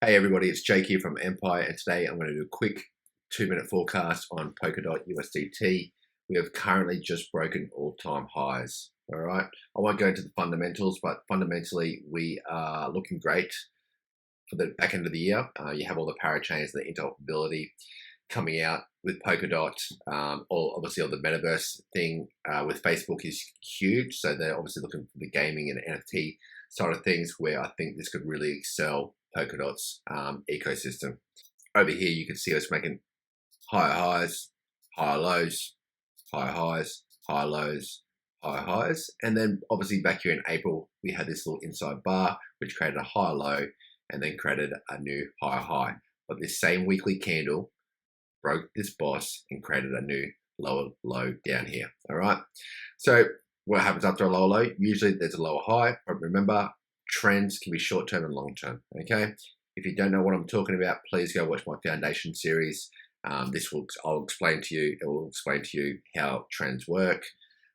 Hey everybody, it's Jake here from Empire, and today I'm going to do a quick 2-minute forecast on Polkadot USDT. We have currently just broken all-time highs. All right, I won't go into the fundamentals, but fundamentally we are looking great for the back end of the year. You have all the parachains, the interoperability coming out with Polkadot. Obviously, all the metaverse thing with Facebook is huge, so they're obviously looking for the gaming and NFT side of things, where I think this could really excel Polkadot's ecosystem. Over here, you can see us making higher highs, higher lows, higher highs, higher lows, higher highs, and then obviously back here in April, we had this little inside bar, which created a higher low and then created a new higher high. But this same weekly candle broke this boss and created a new lower low down here. All right. So what happens after a lower low? Usually there's a lower high, but remember, trends can be short-term and long-term. Okay. If you don't know what I'm talking about, please go watch my foundation series. I'll explain to you. It will explain to you how trends work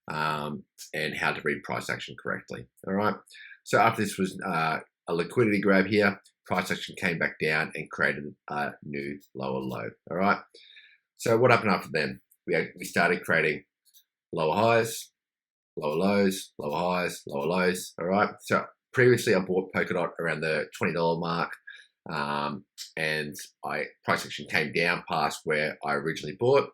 and how to read price action correctly. All right. So after this was a liquidity grab here, price action came back down and created a new lower low. All right. So what happened after then? We started creating lower highs, lower lows, lower highs, lower lows. All right. So previously I bought Polkadot around the $20 mark, and price action came down past where I originally bought,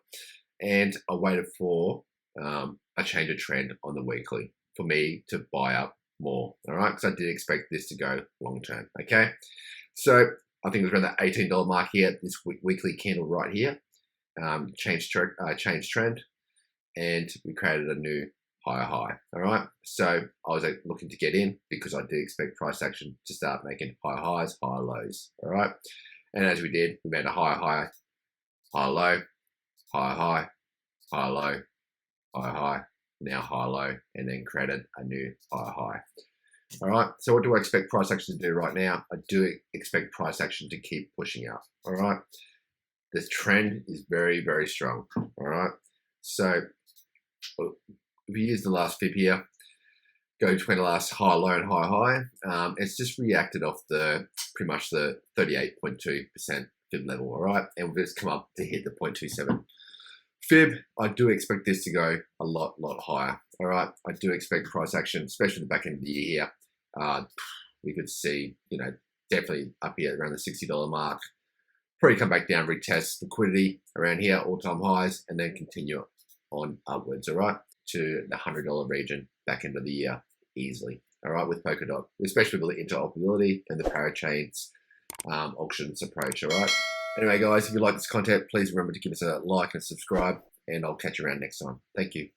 and I waited for a change of trend on the weekly for me to buy up more. All right, because I did expect this to go long term. Okay, so I think it was around the $18 mark here. This weekly candle right here changed trend, and we created a new higher high. All right, so I was looking to get in because I did expect price action to start making higher highs, higher lows. All right, and as we did, we made a higher high, higher low, higher high, higher low, higher high, now higher low, and then created a new higher high. All right, so what do I expect price action to do right now? I do expect price action to keep pushing up. All right, this trend is very, very strong. All right, so if you use the last fib here, go between the last high low and high high, it's just reacted off pretty much the 38.2% fib level. All right, and we've just come up to hit the 0.27 fib. I do expect this to go a lot higher. All right, I do expect price action, especially the back end of the year here. We could see, definitely up here around the $60 mark. Probably come back down, retest liquidity around here, all-time highs, and then continue on upwards. All right, to the $100 region back end of the year easily. All right, with Polkadot, especially with the interoperability and the parachains auctions approach. All right. Anyway, guys, if you like this content, please remember to give us a like and subscribe, and I'll catch you around next time. Thank you.